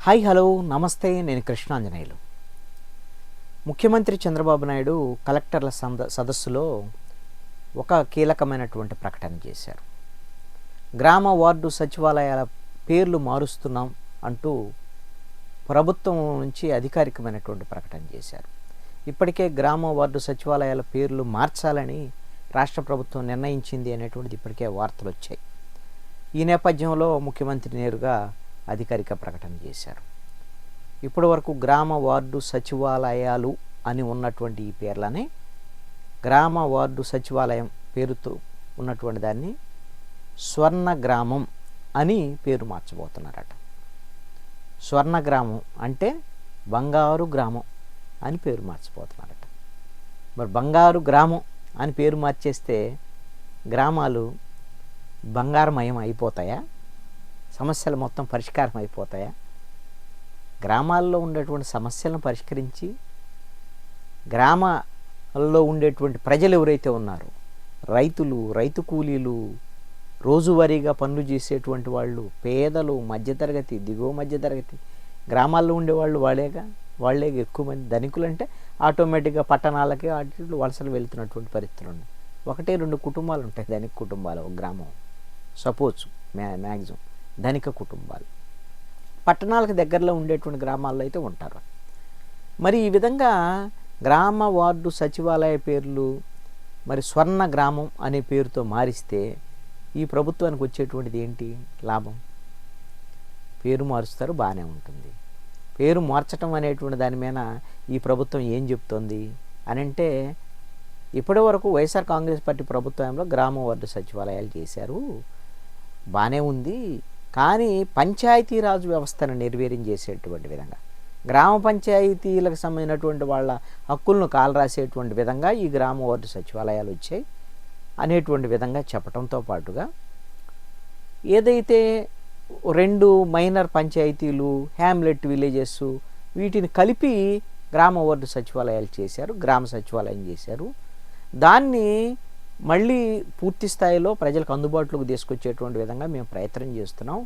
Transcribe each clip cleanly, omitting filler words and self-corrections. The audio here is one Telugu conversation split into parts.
హాయ్ హలో నమస్తే, నేను కృష్ణాంజనేయులు. ముఖ్యమంత్రి చంద్రబాబు నాయుడు కలెక్టర్ల సదస్సులో ఒక కీలకమైనటువంటి ప్రకటన చేశారు. గ్రామ వార్డు సచివాలయాల పేర్లు మారుస్తున్నాం అంటూ ప్రభుత్వం నుంచి అధికారికమైనటువంటి ప్రకటన చేశారు. ఇప్పటికే గ్రామ వార్డు సచివాలయాల పేర్లు మార్చాలని రాష్ట్ర ప్రభుత్వం నిర్ణయించింది అనేటువంటిది ఇప్పటికే వార్తలు వచ్చాయి. ఈ నేపథ్యంలో ముఖ్యమంత్రి నేరుగా అధికారిక ప్రకటన చేశారు. ఇప్పటి వరకు గ్రామ వార్డు సచివాలయాలు అని ఉన్నటువంటి ఈ పేర్లని గ్రామ వార్డు సచివాలయం పేరుతో ఉన్నటువంటి దాన్ని స్వర్ణ గ్రామం అని పేరు మార్చబోతున్నారట. స్వర్ణ గ్రామం అంటే బంగారు గ్రామం అని పేరు మార్చబోతున్నారట. మరి బంగారు గ్రామం అని పేరు మార్చేస్తే గ్రామాలు బంగారమయం అయిపోతాయా? సమస్యలు మొత్తం పరిష్కారం అయిపోతాయా? గ్రామాల్లో ఉండేటువంటి సమస్యలను పరిష్కరించి గ్రామాల్లో ఉండేటువంటి ప్రజలు ఎవరైతే ఉన్నారో, రైతులు, రైతు కూలీలు, రోజువారీగా పనులు చేసేటువంటి వాళ్ళు, పేదలు, మధ్యతరగతి, దిగువ మధ్యతరగతి, గ్రామాల్లో ఉండేవాళ్ళు వాళ్ళే ఎక్కువ మంది. ధనికులు అంటే ఆటోమేటిక్గా పట్టణాలకి అటు వలసలు వెళ్తున్నటువంటి పరిస్థితులు ఉన్నాయి. 1-2 కుటుంబాలు ఉంటాయి ధనిక కుటుంబాలు ఒక గ్రామం, సపోజ్ మ్యాక్సిమం ధనిక కుటుంబాలు. పట్టణాలకు దగ్గరలో ఉండేటువంటి గ్రామాల్లో అయితే ఉంటారు. మరి ఈ విధంగా గ్రామ వార్డు సచివాలయ పేర్లు మరి స్వర్ణ గ్రామం అనే పేరుతో మారిస్తే ఈ ప్రభుత్వానికి వచ్చేటువంటిది ఏంటి లాభం? పేరు మారుస్తారు, బాగానే ఉంటుంది. పేరు మార్చటం అనేటువంటి దాని మీద ఈ ప్రభుత్వం ఏం చెప్తోంది అని అంటే, ఇప్పటి వరకు వైఎస్ఆర్ కాంగ్రెస్ పార్టీ ప్రభుత్వంలో గ్రామ వార్డు సచివాలయాలు చేశారు, బాగానే ఉంది. కానీ పంచాయతీరాజ్ వ్యవస్థను నిర్వీర్యం చేసేటువంటి విధంగా, గ్రామ పంచాయతీలకు సంబంధించినటువంటి వాళ్ళ హక్కులను కాలరాసేటువంటి విధంగా ఈ గ్రామ వార్డు సచివాలయాలు వచ్చాయి అనేటువంటి విధంగా చెప్పడంతో పాటుగా, ఏదైతే 2 మైనర్ పంచాయతీలు, హ్యామ్లెట్ విలేజెస్, వీటిని కలిపి గ్రామ వార్డు సచివాలయాలు చేశారు, గ్రామ సచివాలయం చేశారు. దాన్ని మళ్ళీ పూర్తి స్థాయిలో ప్రజలకు అందుబాటులోకి తీసుకొచ్చేటువంటి విధంగా మేము ప్రయత్నం చేస్తున్నాం,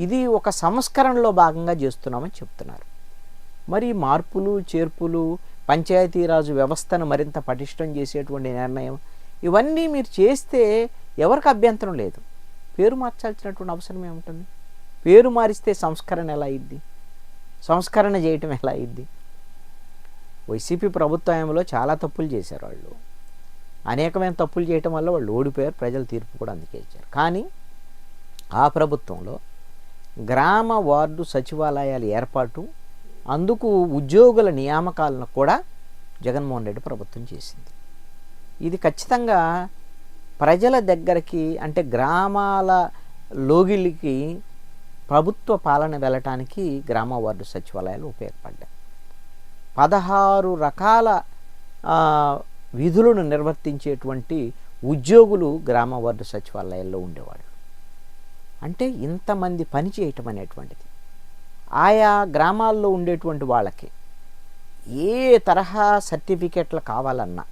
ఇది ఒక సంస్కరణలో భాగంగా చేస్తున్నామని చెప్తున్నారు. మరి మార్పులు చేర్పులు, పంచాయతీరాజు వ్యవస్థను మరింత పటిష్టం చేసేటువంటి నిర్ణయం, ఇవన్నీ మీరు చేస్తే ఎవరికి అభ్యంతరం లేదు. పేరు మార్చాల్సినటువంటి అవసరం ఏముంటుంది? పేరు మారిస్తే సంస్కరణ ఎలా అయింది? సంస్కరణ చేయటం ఎలా అయింది? వైసీపీ ప్రభుత్వంలో చాలా తప్పులు చేశారు వాళ్ళు. అనేకమైన తప్పులు చేయటం వల్ల వాళ్ళు ఓడిపోయారు, ప్రజల తీర్పు కూడా అందుకే ఇచ్చారు. కానీ ఆ ప్రభుత్వంలో గ్రామ వార్డు సచివాలయాల ఏర్పాటు, అందుకు ఉద్యోగుల నియామకాలను కూడా జగన్మోహన్ రెడ్డి ప్రభుత్వం చేసింది. ఇది ఖచ్చితంగా ప్రజల దగ్గరికి, అంటే గ్రామాల లోగిలికి ప్రభుత్వ పాలన వెళ్ళటానికి గ్రామ వార్డు సచివాలయాలు ఉపయోగపడ్డాయి. 16 రకాల విధులను నిర్వర్తించేటువంటి ఉద్యోగులు గ్రామ వార్డు సచివాలయాల్లో ఉండేవాళ్ళు. అంటే ఇంతమంది పని చేయటం అనేటువంటిది ఆయా గ్రామాల్లో ఉండేటువంటి వాళ్ళకి ఏ తరహా సర్టిఫికెట్లు కావాలన్నా,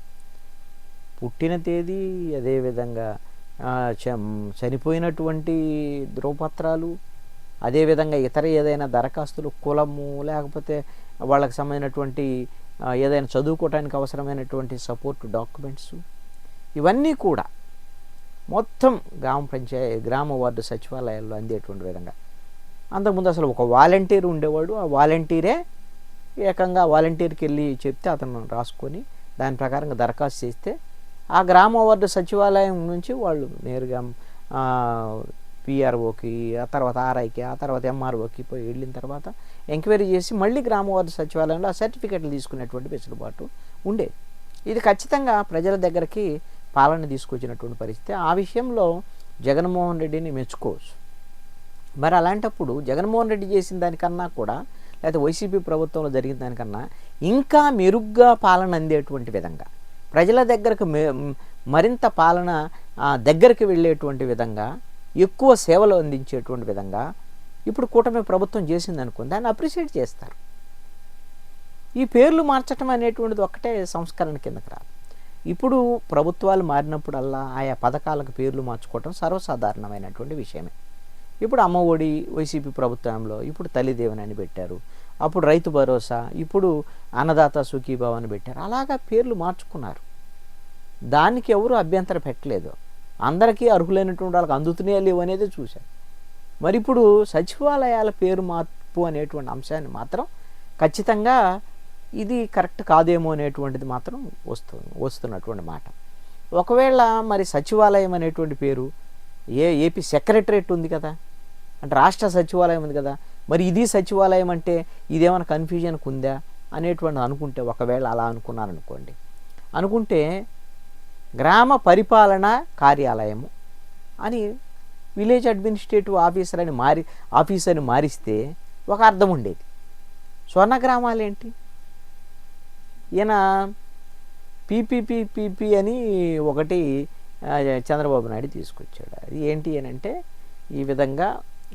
పుట్టిన తేదీ, అదేవిధంగా చనిపోయినటువంటి ధ్రువపత్రాలు, అదేవిధంగా ఇతర ఏదైనా దరఖాస్తులు, కులము, లేకపోతే వాళ్ళకి సంబంధించినటువంటి ఏదైనా చదువుకోవడానికి అవసరమైనటువంటి సపోర్ట్ డాక్యుమెంట్స్, ఇవన్నీ కూడా మొత్తం గ్రామ వార్డు సచివాలయాల్లో అందేటువంటి విధంగా. అంతకుముందు అసలు ఒక వాలంటీర్ ఉండేవాడు, ఆ వాలంటీరే ఏకంగా వాలంటీర్కి వెళ్ళి చెప్తే అతను రాసుకొని దాని ప్రకారంగా దరఖాస్తు చేస్తే ఆ గ్రామ వార్డు సచివాలయం నుంచి వాళ్ళు నేరుగా పిఆర్ఓకి, ఆ తర్వాత ఆర్ఐకి, ఆ తర్వాత ఎంఆర్ఓకి పోయి వెళ్ళిన తర్వాత ఎంక్వైరీ చేసి మళ్ళీ గ్రామ వార్డు సచివాలయంలో ఆ సర్టిఫికెట్లు తీసుకునేటువంటి వెసులుబాటు ఉండేది. ఇది ఖచ్చితంగా ప్రజల దగ్గరికి పాలన తీసుకొచ్చినటువంటి పరిస్థితి. ఆ విషయంలో జగన్మోహన్ రెడ్డిని మెచ్చుకోవచ్చు. మరి అలాంటప్పుడు జగన్మోహన్ రెడ్డి చేసిన దానికన్నా కూడా, లేకపోతే వైసీపీ ప్రభుత్వంలో జరిగిన దానికన్నా ఇంకా మెరుగ్గా పాలన అందేటువంటి విధంగా, ప్రజల దగ్గరకు మరింత పాలన దగ్గరికి వెళ్ళేటువంటి విధంగా, ఎక్కువ సేవలు అందించేటువంటి విధంగా ఇప్పుడు కూటమి ప్రభుత్వం చేసింది అనుకుంది, దాన్ని అప్రిషియేట్ చేస్తారు. ఈ పేర్లు మార్చడం అనేటువంటిది ఒక్కటే సంస్కరణ కిందకి రాదు. ఇప్పుడు ప్రభుత్వాలు మారినప్పుడల్లా ఆయా పథకాలకు పేర్లు మార్చుకోవటం సర్వసాధారణమైనటువంటి విషయమే. ఇప్పుడు అమ్మ ఒడి వైసీపీ ప్రభుత్వంలో ఇప్పుడు తల్లిదేవని అని పెట్టారు, అప్పుడు రైతు భరోసా, ఇప్పుడు అన్నదాత సుఖీభావ అని పెట్టారు. అలాగా పేర్లు మార్చుకున్నారు. దానికి ఎవరు అభ్యంతరం పెట్టలేదు. అందరికీ అర్హులైనటువంటి వాళ్ళకి అందుతున్నాయా లేవు అనేది చూశారు. మరి ఇప్పుడు సచివాలయాల పేరు మార్పు అనేటువంటి అంశాన్ని మాత్రం ఖచ్చితంగా ఇది కరెక్ట్ కాదేమో అనేటువంటిది మాత్రం వస్తున్నటువంటి మాట. ఒకవేళ మరి సచివాలయం అనేటువంటి పేరు ఏపీ సెక్రటరేట్ ఉంది కదా, అంటే రాష్ట్ర సచివాలయం ఉంది కదా, మరి ఇది సచివాలయం అంటే ఇదేమైనా కన్ఫ్యూజన్కి ఉందా అనేటువంటి అనుకుంటే, ఒకవేళ అలా అనుకున్నారనుకోండి, అనుకుంటే గ్రామ పరిపాలన కార్యాలయము అని విలేజ్ అడ్మినిస్ట్రేటివ్ ఆఫీసర్ని మారిస్తే ఒక అర్థం ఉండేది. స్వర్ణ గ్రామాలు ఏంటి? ఈయన పీపీపీపీపీ అని ఒకటి చంద్రబాబు నాయుడు తీసుకొచ్చాడు. అది ఏంటి అని అంటే, ఈ విధంగా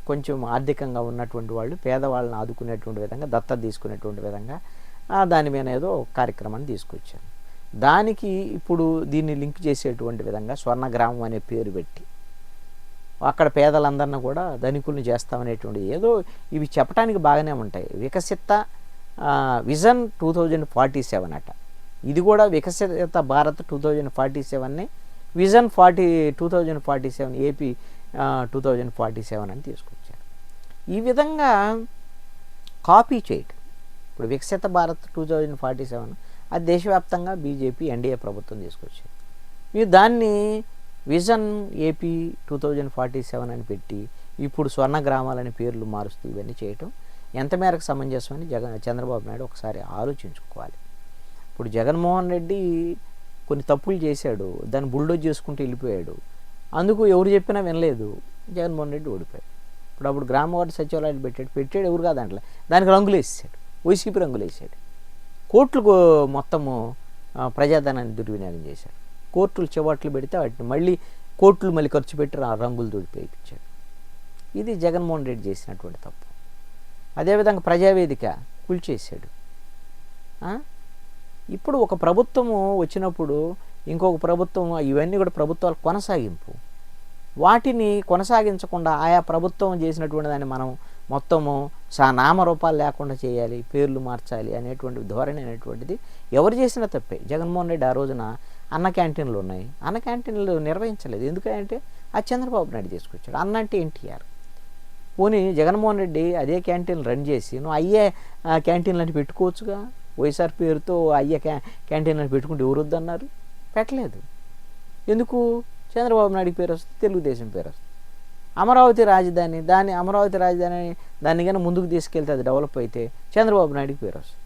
కొంచెం ఆర్థికంగా ఉన్నటువంటి వాళ్ళు పేదవాళ్ళని ఆదుకునేటువంటి విధంగా, దత్తత తీసుకునేటువంటి విధంగా దాని మీద ఏదో కార్యక్రమాన్ని తీసుకొచ్చారు. దానికి ఇప్పుడు దీన్ని లింక్ చేసేటువంటి విధంగా స్వర్ణగ్రామం అనే పేరు పెట్టి అక్కడ పేదలందరినీ కూడా ధనికుల్ని చేస్తామనేటువంటి ఏదో ఇవి చెప్పడానికి బాగానే ఉంటాయి. వికసిత విజన్ 2047 అట. ఇది కూడా వికసిత భారత్ 2047ని విజన్ 2047 ఏపీ 2047 అని తీసుకొచ్చారు. ఈ విధంగా కాపీ చేయటం. ఇప్పుడు వికసిత భారత్ 2047 అది దేశవ్యాప్తంగా బీజేపీ ఎన్డీఏ ప్రభుత్వం తీసుకొచ్చింది. మీరు దాన్ని విజన్ ఏపీ 2047 అని పెట్టి ఇప్పుడు స్వర్ణ గ్రామాలని పేర్లు మారుస్తూ ఇవన్నీ చేయటం ఎంత మేరకు సమంజసమని చంద్రబాబు నాయుడు ఒకసారి ఆలోచించుకోవాలి. ఇప్పుడు జగన్మోహన్ రెడ్డి కొన్ని తప్పులు చేశాడు, దాన్ని బుల్డోజ్ చేసుకుంటూ వెళ్ళిపోయాడు. అందుకు ఎవరు చెప్పినా వినలేదు, జగన్మోహన్ రెడ్డి ఓడిపోయాడు. అప్పుడు గ్రామ వార్డు సచివాలయాలు పెట్టాడు ఎవరు కాదు దాంట్లో, దానికి రంగులు వేసాడు, వైసీపీ రంగులు వేసాడు. కోర్టులకు మొత్తము ప్రజాధనాన్ని దుర్వినియోగం చేశాడు. కోర్టులు చివాట్లు పెడితే వాటిని మళ్ళీ కోర్టులు మళ్ళీ ఖర్చు పెట్టి రంగులు దుడిపేయించాడు. ఇది జగన్మోహన్ రెడ్డి చేసినటువంటి తప్పు. అదేవిధంగా ప్రజావేదిక కూల్చేశాడు. ఇప్పుడు ఒక ప్రభుత్వము వచ్చినప్పుడు ఇంకొక ప్రభుత్వం, ఇవన్నీ కూడా ప్రభుత్వాల కొనసాగింపు. వాటిని కొనసాగించకుండా ఆయా ప్రభుత్వం చేసినటువంటి దాన్ని మనం మొత్తము నామరూపాలు లేకుండా చేయాలి, పేర్లు మార్చాలి అనేటువంటి ధోరణి అనేటువంటిది ఎవరు చేసినా తప్పే. జగన్మోహన్ రెడ్డి ఆ రోజున అన్న క్యాంటీన్లు ఉన్నాయి, అన్న క్యాంటీన్లు నిర్వహించలేదు. ఎందుకంటే ఆ చంద్రబాబు నాయుడు తీసుకొచ్చాడు. అన్న అంటే ఎన్టీఆర్. పోనీ జగన్మోహన్ రెడ్డి అదే క్యాంటీన్లు రన్ చేసి నువ్వు అయ్యే క్యాంటీన్లు అంటే పెట్టుకోవచ్చుగా. వైఎస్ఆర్ పేరుతో అయ్యే క్యాంటీన్లు అని పెట్టుకుంటే ఎవరు వద్దన్నారు? పెట్టలేదు. ఎందుకు? చంద్రబాబు నాయుడు పేరు వస్తుంది, తెలుగుదేశం పేరు వస్తుంది. అమరావతి రాజధాని దాన్ని కానీ ముందుకు తీసుకెళ్తే అది డెవలప్ అయితే చంద్రబాబు నాయుడికి పేరు వస్తుంది.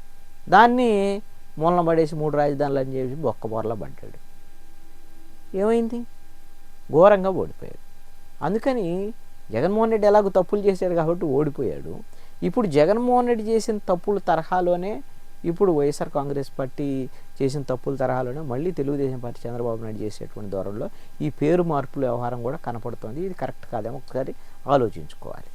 దాన్ని మూలన పడేసి 3 రాజధానులు అని చెప్పి బొక్కబోర్లా పడ్డాడు. ఏమైంది? ఘోరంగా ఓడిపోయాడు. అందుకని జగన్మోహన్ రెడ్డి ఎలాగో తప్పులు చేశాడు కాబట్టి ఓడిపోయాడు. ఇప్పుడు జగన్మోహన్ రెడ్డి చేసిన తప్పుల తరహాలోనే ఇప్పుడు వైఎస్ఆర్ కాంగ్రెస్ పార్టీ చేసిన తప్పుల తరహాలోనే మళ్ళీ తెలుగుదేశం పార్టీ చంద్రబాబు నాయుడు చేసేటువంటి ధోరణిలో ఈ పేరు మార్పుల వ్యవహారం కూడా కనపడుతుంది. ఇది కరెక్ట్ కాదేమో ఒకసారి ఆలోచించుకోవాలి.